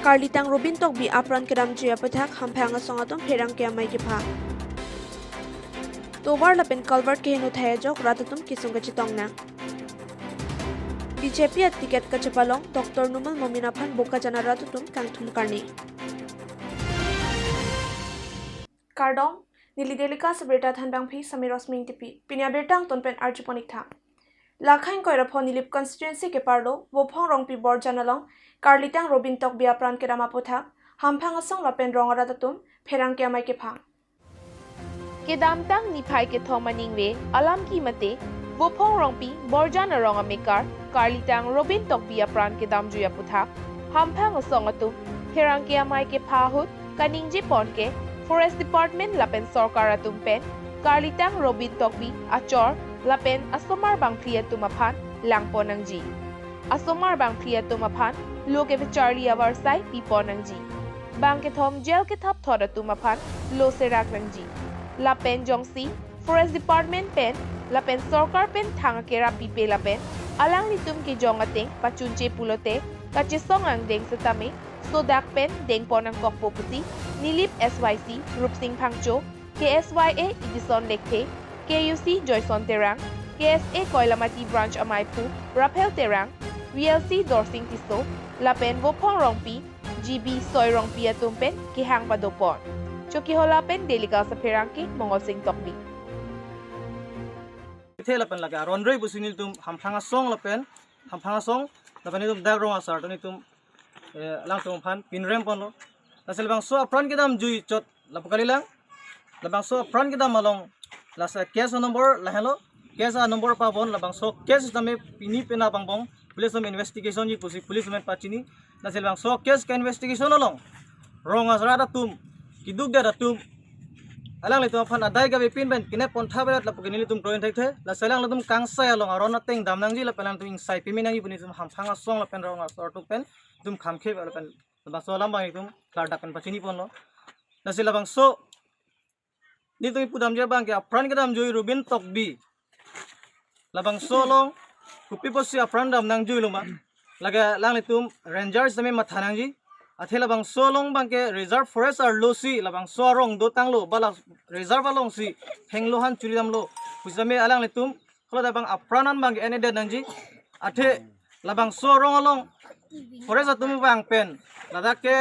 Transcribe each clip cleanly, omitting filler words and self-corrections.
Karlitang Robin Tokbi apron kedam juya pathak hampang asong atom pherang ke amai ke pha Tobar lapen culvert ke henu thaya jok ratatum kisung chitong na BJP at tiket kachapalong Dr. Numal Mominaphan boka jana ratatum kangthum karni Kardong Nilidelika sabreta thanbang phi Samiros Ming tipi pinya bertang tonpen archiponik tha Lakhain koirapho Nilip constituency ke parlo wofong rongpi bor janalong Karlitang Robin Tok bia pran ke ramapotha hamphang asong lapen rongara tatum pherang ke amai ke pha Kedamtang niphai ke thomaningwe alam ki mate wofong rongpi bor jana ronga mekar Karlitang Robin Tok bia pran ke dam juya putha hamphang asong atum pherang ke amai ke pha hut kaningje pon ke Forest Department lapen sorkar atum pen Karlitang Robin Tokbi achor lapen asomar bang phia tumaphan langponangji asomar bang phia tumaphan loke ve Charlie avarsai piponangji bang ke thom jail ke thap thoda tumaphan lo serak nangji lapen jongsi Forest Department pen lapen sorkar pen thanga kera pipe lapen alang litum ke jongateng pachunche pulote kache songang deng setame sodak pen deng ponang kokpo pusi Nilip SYC Rupsing Phangcho KSYA Edison Lekhe KUC Joyson Terang KSA Koilamati Branch Amaipu Rapel Terang VLC Dorsing Tiso Lapen Wopong Rongpi GB Soy Rongpi Atumpen Kihang Padopon Choki Holapen Delika sa Perangki Mongol Sing Tokbi Lapen laga rondroi businil tum hamphanga song lapen itum dagrong asar toni tum lang tum phan pinrem pon lo lasel bang so apran kedam jui chot lapkalilang labang so apran kedam malong lasa case number lahelo case number pa bon labang so case tame pini pena bangbong police investigation ji police men pachini lasel bang so case ka investigation along rong asra da tum kiduk da tum alang le tum phan adai ga pin ben kine pon thabrat lapkini tum proin thai the la selang le tum kangsai along arona teng damnang ji lapelang tum sai piminang ji puni tum hamphanga song lapen rong asar tu pen tum khamkhe lapen labang so lambang tum klar dakan pachini pon lo lasel labang so ni tu pudam je bang ke apran kedam jui Robin Tokbi labang so long kupi posi apran dam nang jui luma laga lang le tum rangers tame mathanang ji athela bang so long bang ke reserve forest ar losi labang so rong do tanglo bala reserve along si henglohan churidam lo pusame alang le tum khola bang apranan bang ene de nang ji athe labang so rong along forest atum bang pen lada ke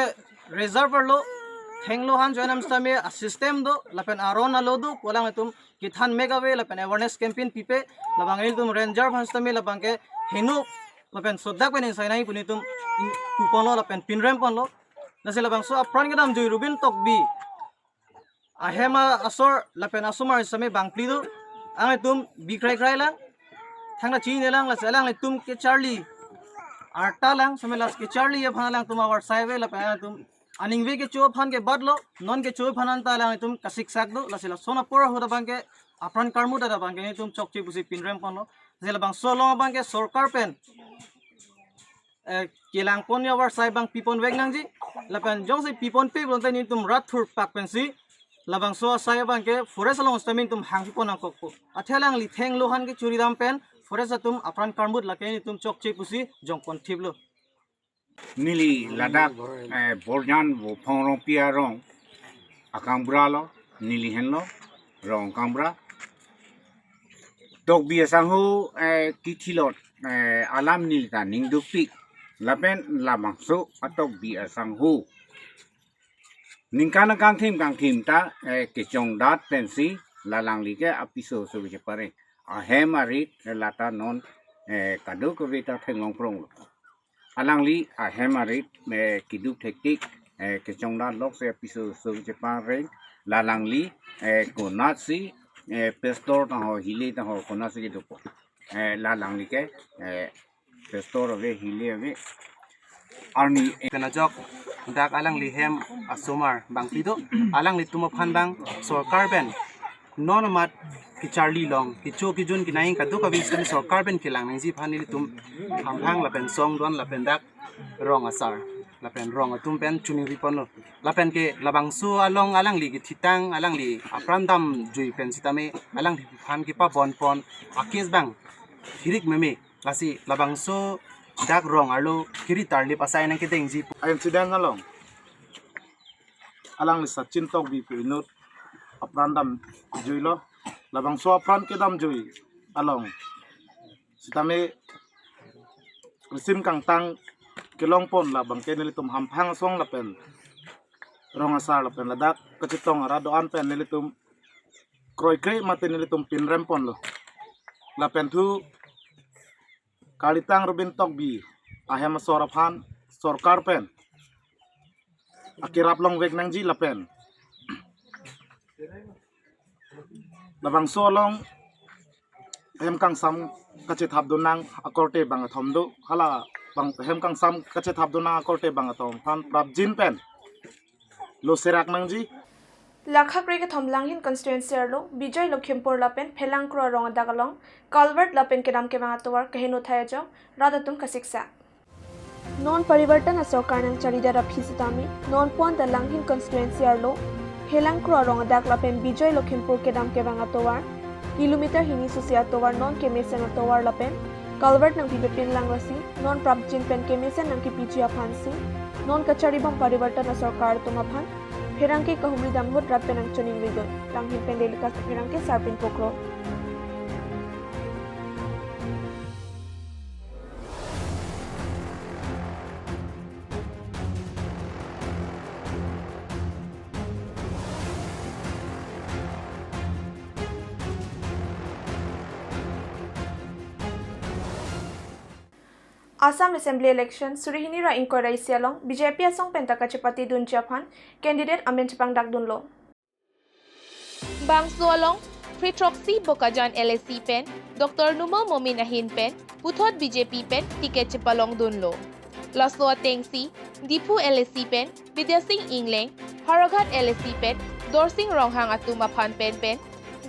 reserve lo henglohan joinam stame a system do lapen arona lo do kolang tum kithan megawe lapen awareness campaign pipe labang il tum ranger bhan stame labang ke henu lapen sodak pen sainai puni tum kupon lo lapen pinrem pon lo nase labang so apran kedam jui Robin Tokbi ahema asor lapen asumar same bangpli do ang tum bikrai krai lang thangna chi ne lang la salang le tum ke Charlie arta lang same las ke Charlie ye phana lang tum awar saive lapen tum aningve ke cho phan ke badlo non ke cho phanan ta lang tum kasik sak do lasila sona pora hoda bang ke apran karmu da bang ke tum chokchi busi pinrem pon lo zela bang so long bang ke sarkar pen kelang pon ya war sai bang pipon weg nang ji lapan jong se pipon pe blon tani tum rat thur pak pen si labang so sai bang ke forest along stamin tum hang pon ang kokko athelang li theng lohan ke churi dam pen forest atum apran karmut lake ni tum chokchi busi jong kon thiblo Nili ladak borjan wo phong pia rong akambra lo nili hen lo rong kambra dog bia sanghu kithilot alam nil ta ning dukti lapen lamang so atok bia sanghu ningkana kang thim ta ke chong dat pensi lalang li ke apiso so je pare a hemari lata non kaduk vita thenglong prong lo alang li a hemarit me kiduk tektik ke chongda lok se episode so je pare la lang li konatsi pestor ta ho hile ta ho konatsi ke dopo la lang li ke pestor ve hile ve arni kana jok dak alang li hem asomar bang pido alang li tuma phan bang sarkar ben non mat ki Charlie long ki cho ki jun ki naing ka du ka wis kan sarkar ben kilang nang ji phani li tum hamphang la pen song don la pen dak rong asar la pen rong atum pen chuning ri pon lo la pen ke labang su along alang li ki thitang alang li apran dam jui pen sitame alang li phan ki pa bon pon akes bang hirik meme lasi labang su dak rong arlo kiri tarlip asai nang kiteng ji incident na long alang lisa cintok bi pinut aprandam jui lo labang so apran ke dam jui along sitame sim kang tang kelong pon labang ke nilitum hamphang song lapen rong asar lapen ladak kecitong arado an pen nilitum kroi kre mate nilitum pin rempon lo lapen thu kalitang Robin Tokbi ahem soraphan sorkar pen akirap long vek nang ji lapen labang solong hem kang sam kache thap donang akorte bang athom do hala bang hem kang sam kache thap donang akorte bang athom phan prap jin pen lo serak nang ji Lakha Krika Thomlanghin constituency arlo Bijay Lokhimpur lapen Phelang Kro rong dagalong Calvert lapen kedam ke mahatwar kaheno thayajo radatum kasiksa Non parivartan asokar nang charidara phisitami non pon da Langhin constituency arlo Phelang Kro rong dak lapen Bijay Lokhimpur kedam ke bangatowar kilometer hini susia towar non kemesen towar lapen Calvert nang pipin langrasi non prabjin pen kemesen nang kipijia phansi non kacharibam parivartan asokar tumaphan Hirangke kahumli damhut rapen ang chuning rigon Langhin pendelika hirangke sarpin pokro Assam Assembly election Surihinira inquiry sialong BJP asong pentaka chepati dun Japan candidate amen chepang dakdun lo Bang Sualong, Pritroxy Bokajan LSC pen, Dr. Numo Mominahin pen, Puthot BJP pen, tiket chepalong dunlo. Laswa Tengsi, Dipu LSC pen, Vidyasing Ingleng, Haragat LSC pen, Dorsing Ronghang Atumapan pen,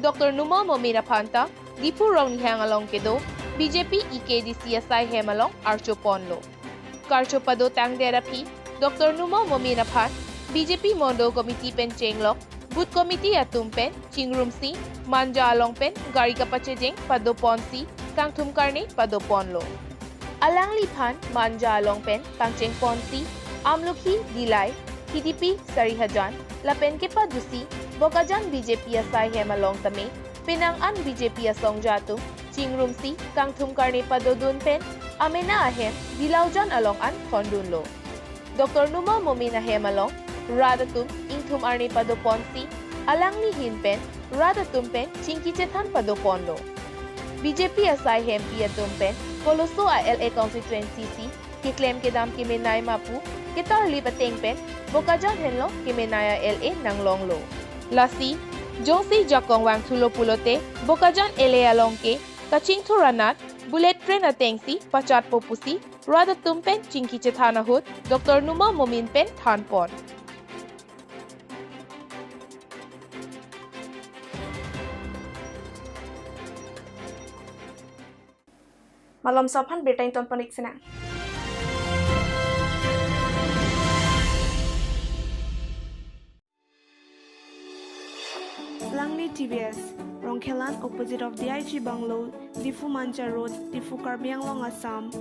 Dr. Numo Momina Panta, Dipu Ronghang along kedo, BJP EKDC asai hemalong Archo Ponlo. Karcho Pado Tang Therapy, Dr. Numo Momina Pan, BJP Mondo Committee pen Chenglok, Booth Committee Atumpen, Chingrumsi, Manja Alongpen, Garika Pachejeng, Pado Ponsi, Kangthum Karne, Pado Ponlo. Alang Lipan, Manja Alongpen, Tangcheng Ponsi, Amlukhi, Dilay, PDP, Sarihajan, Lapen ke Padusi, Bokajan BJP asai hemalong tame, Pinangan BJP asong jatum, Chingrumsi, Kangthum Karne Pado Dunpen, Amena ahem, Dilaujan along an Kondunlo. Dr. Numo Momina hemalong, Radatum, Ingthum Arne Pado Ponsi, Alangli Hinpen, Radatumpen, Chinkichetan Pado Pondo. BJP asai hem Piatumpen, Koloso a LA Constituency C, Kiklem Kedam Kimenay Mapu, Kitar Lipatengpen, Bokajan Henlo, Kimenaya LA Nanglonglo. Lasi, Jongsi Jakong Wang Tulo Pulote, Bokajan LA Alongke, Kaching Turanat, Bullet Train Atengsi, Pachat Popusi, Radatumpen, Chinkichetana Hood, Dr. Numo Mominpen, Thanpon. Malom Sophan Betain Ton Panik Sinang Langli TBS Rongkhelan opposite of DIG Banglo, Difu Manja Road, Difu Karbianglong Assam.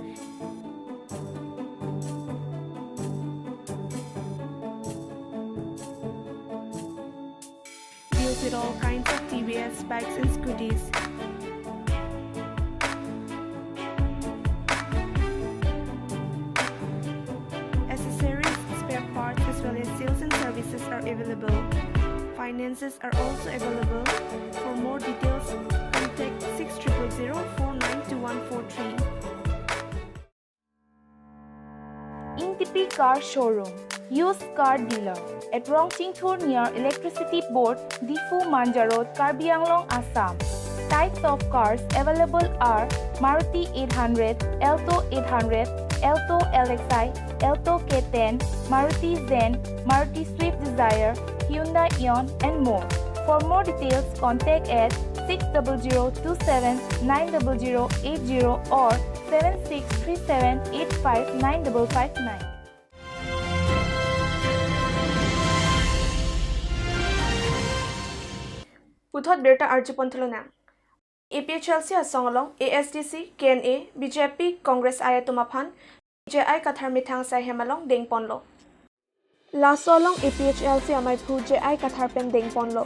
Deals with all kinds of TBS bikes and scooters. Accessories, spare parts as well as sales and services are available. Finances are also available. For more details, contact 6000492143. Intipi Car Showroom, used car dealer at Rongchingthur near Electricity Board, Difu Manja Road, Karbianglong, Assam. Types of cars available are Maruti 800, Alto 800, Alto LXi, Alto K10, Maruti Zen, Maruti Swift Desire, Hyundai Ion and more. For more details, contact at 600279080 or 7637859559. Puthot Berta Arjupon Tulunang APHLC asongalong ASDC KNA BJP Congress ayatumaphan JI kathar mithang sai hemalong deng ponlo lasolong APHLC amai phu JI kathar pen deng ponlo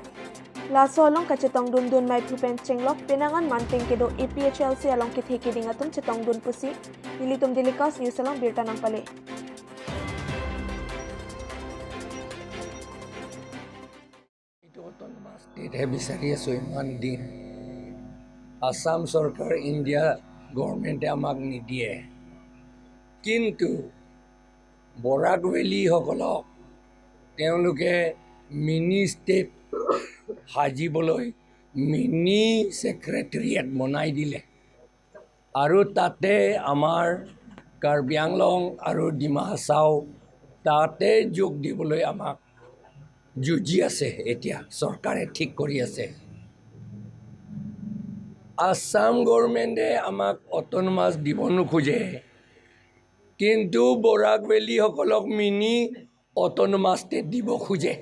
lasolong kachetong dun mai phu pen chenglok penangan manteng kedo APHLC along ki theki dingatum chetong dun pusi dilitum dilikas news along birta nang pale হে বিচাৰি আছোঁ ইমান দিন আসাম চৰকাৰ India গভৰ্ণমেণ্টে আমাক নিদিয়ে কিন্তু বৰাক ভেলীসকলক তেওঁলোকে মিনি ষ্টেট সাজিবলৈ মিনি ছেক্ৰেটেৰিয়েট বনাই দিলে আৰু তাতে আমাৰ কাৰ্বি আংলং আৰু ডিমা হাছাও তাতে যোগ দিবলৈ আমাক যুঁজি আছে এতিয়া চৰকাৰে ঠিক কৰি আছে আসাম গভৰ্ণমেণ্টে আমাক অট'নমাছ দিব নোখোজে কিন্তু বৰাক ভেলীসকলক মিনি অট'নমাছ ষ্টেট দিব খোজে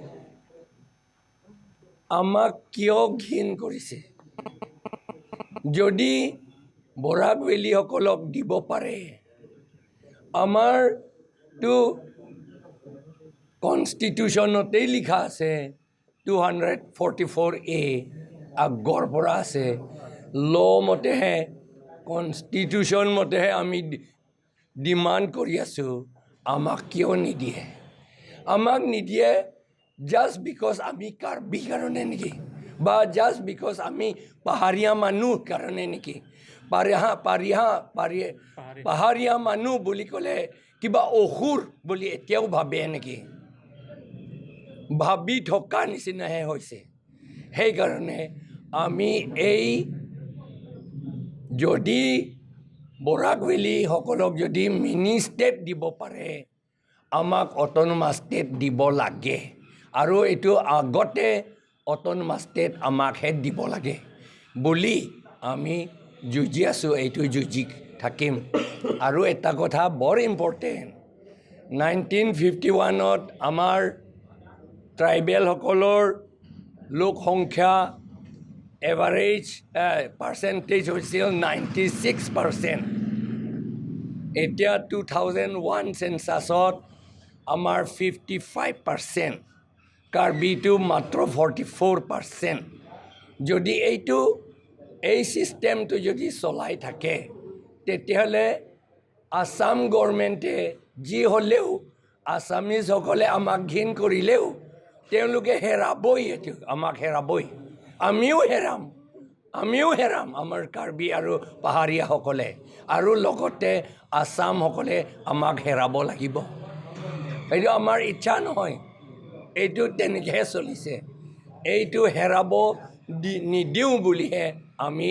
আমাক কিয় ঘিণ কৰিছে যদি বৰাক ভেলীসকলক দিব পাৰে আমাৰতো কনষ্টিটিউশ্যনতেই লিখা আছে 244A আগৰ পৰা আছে ল মতেহে কনষ্টিটিউশ্যন মতেহে আমি ডিমাণ্ড কৰি আছোঁ আমাক কিয় নিদিয়ে আমাক নিদিয়ে জাষ্ট বিকজ আমি কাৰ্বি কাৰণে নেকি বা জাষ্ট বিকজ আমি পাহাৰীয়া মানুহ কাৰণে নেকি পাহাৰীয়া মানুহ বুলি ক'লে কিবা অসুৰ বুলি এতিয়াও ভাবে নেকি ভাবি থকা নিচিনাহে হৈছে সেইকাৰণে আমি এই যদি বৰাক ভেলীসকলক যদি মিনি ষ্টেট দিব পাৰে আমাক অট'নমাছ ষ্টেট দিব লাগে আৰু এইটো আগতে অট'নমাছ ষ্টেট আমাকহে দিব লাগে বুলি আমি যুঁজি আছোঁ এইটো যুঁজি থাকিম আৰু এটা কথা বৰ ইম্পৰ্টেণ্ট 1951ত আমাৰ ট্ৰাইবেলসকলৰ লোক সংখ্যা এভাৰেজ পাৰ্চেণ্টেজ হৈছিল 96% এতিয়া 2001 চেঞ্চাছত আমাৰ 55% কাৰ্বিটো মাত্ৰ 44% যদি এই ছিষ্টেমটো যদি চলাই থাকে তেতিয়াহ'লে আসাম গভৰ্ণমেণ্টে যি হ'লেও আছামিজসকলে আমাক ঘিণ কৰিলেও তেওঁলোকে হেৰাবই এইটো আমাক হেৰাবই আমিও হেৰাম আমাৰ কাৰ্বি আৰু পাহাৰীয়াসকলে আৰু লগতে আসামসকলে আমাক হেৰাব লাগিব এইটো আমাৰ ইচ্ছা নহয় এইটো তেনেকৈহে চলিছে এইটো হেৰাব নিদিওঁ বুলিহে আমি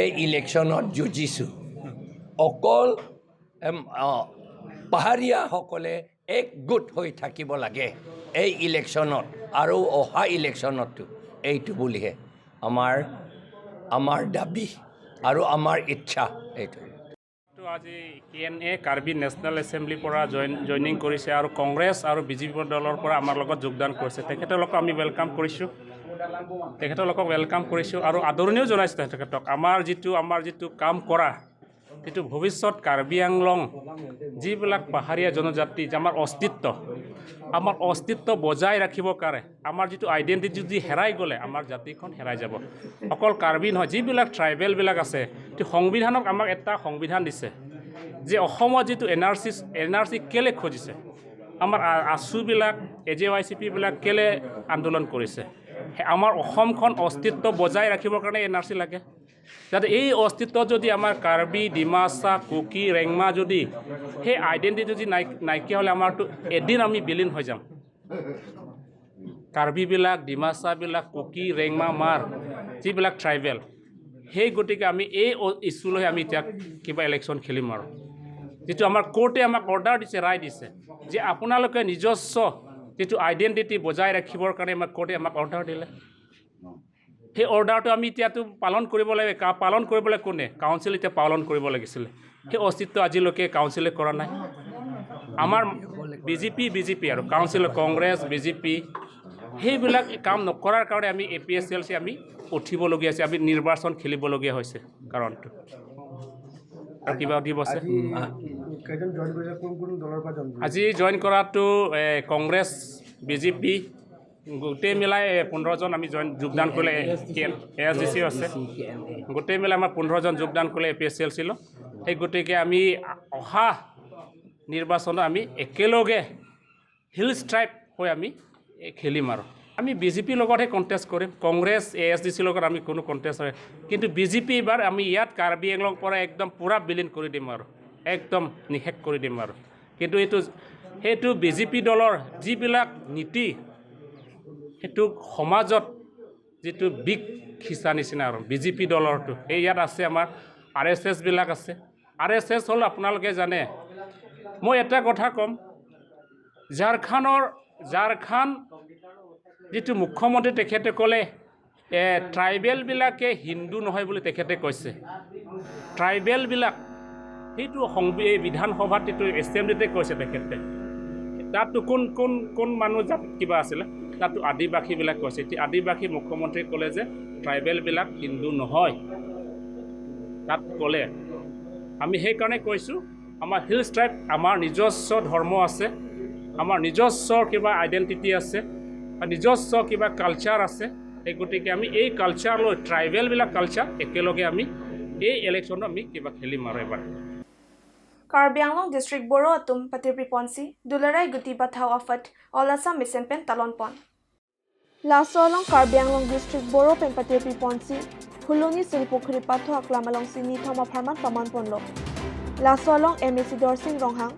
এই ইলেকশ্যনত যুঁজিছোঁ অকল পাহাৰীয়াসকলে একগোট হৈ থাকিব লাগে এই ইলেকশ্যনত আৰু অহা ইলেকশ্যনতো এইটো বুলিহে আমাৰ দাবী আৰু আমাৰ ইচ্ছা এইটো আজি KNA কাৰ্বি নেশ্যনেল এছেম্বলিৰ পৰা জইনিং কৰিছে আৰু কংগ্ৰেছ আৰু বিজেপি দলৰ পৰা আমাৰ লগত যোগদান কৰিছে তেখেতলোকক আমি ৱেলকাম কৰিছোঁ আৰু আদৰণিও জনাইছোঁ তেখেতক আমাৰ যিটো কাম কৰা কিন্তু ভৱিষ্যত কাৰ্বি আংলং যিবিলাক পাহাৰীয়া জনজাতি আমাৰ অস্তিত্ব বজাই ৰাখিবৰ কাৰণে আমাৰ যিটো আইডেণ্টিটি যদি হেৰাই গ'লে আমাৰ জাতিখন হেৰাই যাব অকল কাৰ্বি নহয় যিবিলাক ট্ৰাইবেলবিলাক আছে সংবিধানক আমাক এটা সংবিধান দিছে যে অসমত যিটো NRC কেলে খুজিছে আমাৰ আছুবিলাক AJYCPবিলাক কেলে আন্দোলন কৰিছে আমাৰ অসমখন অস্তিত্ব বজাই ৰাখিবৰ কাৰণে NRC লাগে যাতে এই অস্তিত্ব যদি আমাৰ কাৰ্বি ডিমাচা কুকি ৰেংমা যদি সেই আইডেণ্টিটি যদি নাইকিয়া হ'লে আমাৰতো এদিন আমি বিলীন হৈ যাম কাৰ্বিবিলাক ডিমাচাবিলাক কুকি ৰেংমা মাৰ যিবিলাক ট্ৰাইবেল সেই গতিকে আমি এই ইছ্যু লৈ আমি এতিয়া কিবা ইলেকশ্যন খেলিম আৰু যিটো আমাৰ কোৰ্টে আমাক অৰ্ডাৰ দিছে ৰায় দিছে যে আপোনালোকে নিজস্ব যিটো আইডেণ্টিটি বজাই ৰাখিবৰ কাৰণে আমাক কোৰ্টে আমাক অৰ্ডাৰ দিলে সেই অৰ্ডাৰটো আমি এতিয়াতো পালন কৰিব লাগে পালন কৰিবলৈ কোনে কাউন্সিল এতিয়া পালন কৰিব লাগিছিলে সেই অস্তিত্ব আজিলৈকে কাউন্সিলে কৰা নাই আমাৰ বিজেপি আৰু কাউন্সিলৰ কংগ্ৰেছ বিজেপি সেইবিলাক কাম নকৰাৰ কাৰণে আমি APSLC আমি উঠিবলগীয়া হৈছে, আমি নিৰ্বাচন খেলিবলগীয়া হৈছে কাৰণটো। আৰু কিবা দিব আছে আজি জইন কৰাটো কংগ্ৰেছ BJP গোটেই মিলাই 15জন আমি যোগদান কৰিলে, ASDC আছে গোটেই মিলাই আমাৰ 15জন যোগদান কৰিলে APSLC ল। সেই গতিকে আমি অহা নিৰ্বাচনত আমি একেলগে হিল ষ্ট্ৰাইপ হৈ আমি খেলিম। আৰু আমি BJP লগতহে কণ্টেষ্ট কৰিম, কংগ্ৰেছ ASDC লগত আমি কোনো কণ্টেষ্ট নহয়। কিন্তু BJP এইবাৰ আমি ইয়াত কাৰ্বি আংলং পৰা একদম পূৰা বিলীন কৰি দিম আৰু একদম নিষেধ কৰি দিম। আৰু কিন্তু সেইটো BJP দলৰ যিবিলাক নীতি সেইটো সমাজত যিটো বিগ খিচা নিচিনা আৰু BJP দলৰটো এই ইয়াত আছে আমাৰ RSS বিলাক আছে। RSS হ'ল আপোনালোকে জানে, মই এটা কথা ক'ম, ঝাৰখণ্ড যিটো মুখ্যমন্ত্ৰী তেখেতে ক'লে ট্ৰাইবেলবিলাকে হিন্দু নহয় বুলি তেখেতে কৈছে। ট্ৰাইবেলবিলাক সেইটো বিধানসভাত এইটো এছেম্বলিতে কৈছে তেখেতে। তাততো কোন মানুহ জাত কিবা আছিলে, তাতো আদিবাসীবিলাক কৈছে। এতিয়া আদিবাসী মুখ্যমন্ত্ৰী ক'লে যে ট্ৰাইবেলবিলাক হিন্দু নহয়, তাত ক'লে। আমি সেইকাৰণে কৈছোঁ আমাৰ হিল ষ্ট্ৰাইপ, আমাৰ নিজস্ব ধৰ্ম আছে, আমাৰ নিজস্ব কিবা আইডেণ্টিটি আছে, নিজস্ব কিবা কালচাৰ আছে। এই গতিকে আমি এই কালচাৰ লৈ ট্ৰাইবেলবিলাক কালচাৰ একেলগে আমি এই ইলেকশ্যনত আমি কিবা খেলিম আৰু এবাৰ। কাৰ্বি আংলং ডিষ্ট্ৰিক্ট বড়ো আতুম পাতিৰপি পঞ্চি দুলাৰাই গুটি বাথাও আফত অল আছাম মিছন পেন তালন পন লাছো আলং কাৰ্বি আংলং ডিষ্ট্ৰিক্ট বড়ো পেন পাতিৰপি পঞ্চি হুলুনি শিলপুখুৰী পাথো আকলামালং চিনি থমা ফাৰ্মান প্ৰমাণ পনল লাছো আলং MAC দৰসিং ৰংহাং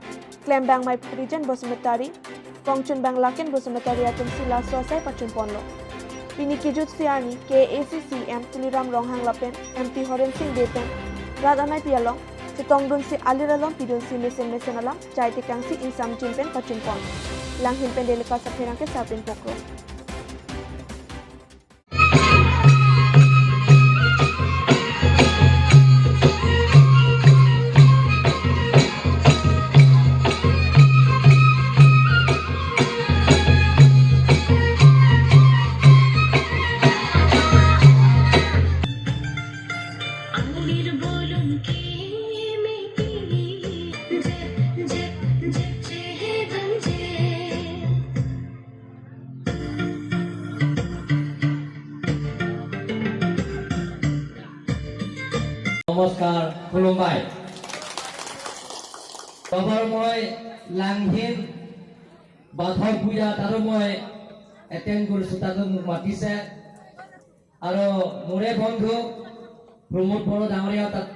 ক্লেমবাং মাই ৰিজন বসুমতাৰী পংচুন বাং লাকেন বসুমতাৰী আতুম সি লাছো আছাই পাচুন পনল পিনি কিজুত সিয়ানি KACCM Tuliram Ronghang লাপেন MP Haren Singh দেপেন ৰাধানাই পিয়ালং Tongdun si aliralong pidun si mesen alam jai tikang si insam jimpen pacumpon lang himpen delika sa pherang ke sapin pokro নমস্কাৰ খুলুমাই বাবাৰ মই লাংহিন বাথৰ পূজা তাৰো মই এটেণ্ড কৰিছোঁ, তাতো মোক মাতিছে। আৰু মোৰে বন্ধু প্ৰমোদ বড়ো ডাঙৰীয়া তাত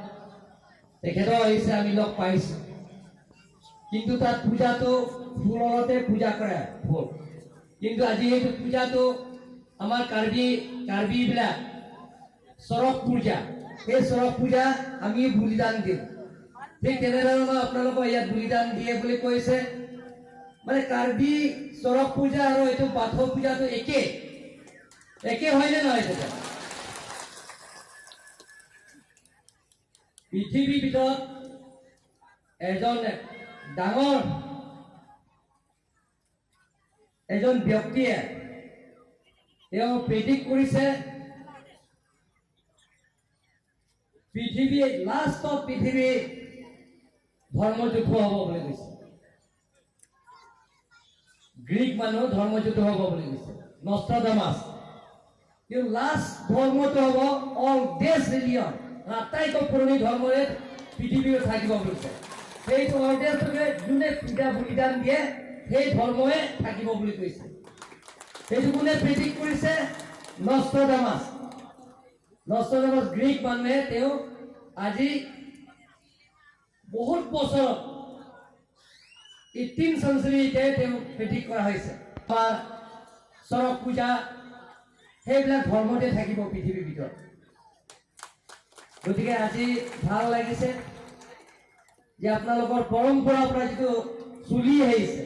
তেখেতো আহিছে, আমি লগ পাইছোঁ। কিন্তু তাত পূজাটো ফুলতে পূজা কৰে ফুল, কিন্তু আজি এইটো পূজাটো আমাৰ কাৰ্বিবিলাক চৰক পূজা, এই চৰক পূজা আমি বলিদান দিওঁ। ঠিক তেনেধৰণৰ আপোনালোকৰ ইয়াত বলিদান দিয়ে বুলি কৈছে। মানে কাৰ্বি চৰক পূজা আৰু এইটো বাথৌ পূজাটো একে হয়নে নহয়? তেতিয়া পৃথিৱীৰ ভিতৰত এজন ব্যক্তিয়ে তেওঁ প্ৰেডিক্ট কৰিছে লাষ্টত পৃথিৱী ধৰ্মযুদ্ধ হ'ব বুলি কৈছে। গ্ৰীক মানুহ ধৰ্মযুদ্ধ হ'ব বুলি কৈছে নষ্ট্ৰাডামাছ। কিন্তু লাষ্ট ধৰ্মটো হ'ব অল ডেজ ৰিলিয়ন, আটাইতকৈ পুৰণি ধৰ্মৰে পৃথিৱীত থাকিব বুলিছে। সেইটো অল ডেজটোকে যোনে পূজা বলিদান দিয়ে সেই ধৰ্মই থাকিব বুলি কৈছে। সেইটো কোনে প্ৰেডিক্ট কৰিছে? নষ্ট্ৰাডামাছ গ্ৰীক মানুহে তেওঁ আজি বহুত বছৰত 18th centuryতে তেওঁ প্ৰেডিক্ট কৰা হৈছে। চৰক পূজা সেইবিলাক ধৰ্মতে থাকিব পৃথিৱীৰ ভিতৰত। গতিকে আজি ভাল লাগিছে যে আপোনালোকৰ পৰম্পৰাৰ পৰা যিটো চলি আহিছে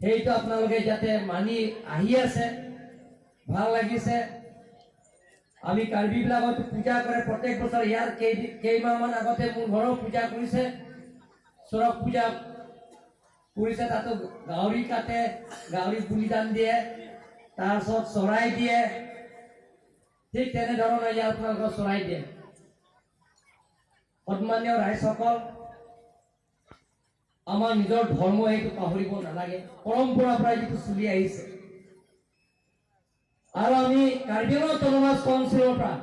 সেইটো আপোনালোকে যাতে মানি আহি আছে, ভাল লাগিছে। আমি কাৰ্বিবিলাকত পূজা কৰে প্ৰত্যেক বছৰ। ইয়াৰ কেইমাহমান আগতে মোৰ ঘৰৰ পূজা কৰিছে, চৰক পূজা কৰিছে। তাতো গাহৰি কাটে, গাহৰি বলিদান দিয়ে। তাৰপিছত চৰাই দিয়ে ঠিক তেনেধৰণে ইয়াৰ আপোনালোকক চৰাই দিয়ে সন্মানীয় ৰাইজসকল আমাৰ নিজৰ ধৰ্ম এইটো পাহৰিব নালাগে পৰম্পৰাৰ পৰা যিটো চলি আহিছে আৰু আমি কাৰ্বি আংলং অটোনমাছ কাউন্সিলৰ পৰা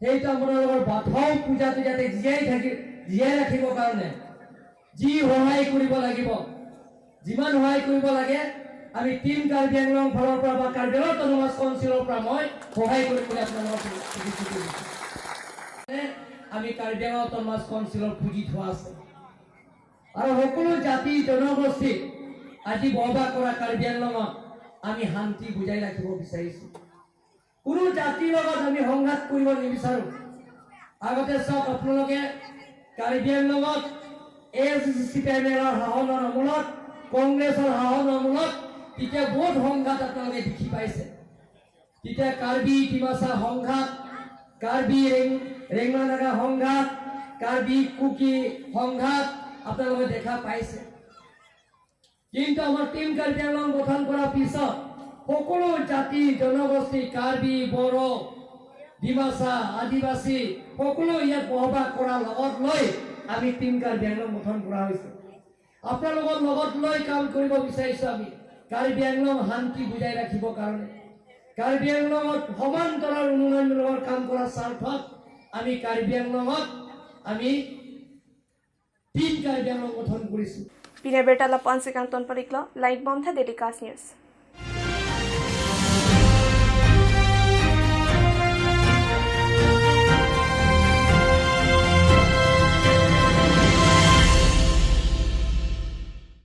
সেইটো আপোনালোকৰ বাথৌ পূজাটো যাতে জীয়াই ৰাখিবৰ কাৰণে যি সহায় কৰিব লাগিব যিমান সহায় কৰিব লাগে আমি টিম কাৰ্বি আংলং ফালৰ পৰা বা কাৰ্বি আংলং অটোনমাছ কাউন্সিলৰ পৰা মই সহায় কৰিবলৈ আপোনালোকক প্ৰতিশ্ৰুতি দিছোঁ আমি কাৰ্বি আংলং অটোনমাছ কাউন্সিলৰ পুঁজি থোৱা আছে আৰু সকলো জাতি জনগোষ্ঠী আজি বসবাস কৰা কাৰ্বি আংলঙত আমি শান্তি বুজাই ৰাখিব বিচাৰিছোঁ কোনো জাতিৰ লগত আমি সংঘাত কৰিব নিবিচাৰোঁ আগতে চাওক আপোনালোকে কাৰ্বি আংলঙত CPIMৰ শাসনৰ আমোলত কংগ্ৰেছৰ শাসনৰ আমোলত তেতিয়া বহুত সংঘাত আপোনালোকে দেখি পাইছে তেতিয়া কাৰ্বি ডিমাচা সংঘাত কাৰ্বি ৰেংমানাগা সংঘাত কাৰ্বি কুকি সংঘাত আপোনালোকে দেখা পাইছে কিন্তু আমাৰ টিম কাৰ্বি আংলং গঠন কৰাৰ পিছত সকলো জাতি জনগোষ্ঠী কাৰ্বি বড়ো ডিমাচা আদিবাসী সকলো ইয়াত বসবাস কৰাৰ লগত লৈ আমি টিম কাৰ্বি আংলং গঠন কৰা হৈছে আপোনালোকৰ লগত লৈ কাম কৰিব বিচাৰিছোঁ আমি কাৰ্বি আংলং শান্তি বুজাই ৰাখিবৰ কাৰণে কাৰ্বি আংলঙত সমান্তৰাল উন্নয়নমূলক কাম কৰাৰ স্বাৰ্থত আমি কাৰ্বি আংলঙত আমি টিম কাৰ্বি আংলং গঠন কৰিছোঁ Pina Berta Lapan Sikang Ton Pariklo, Light Bomb Tha Dedikas News.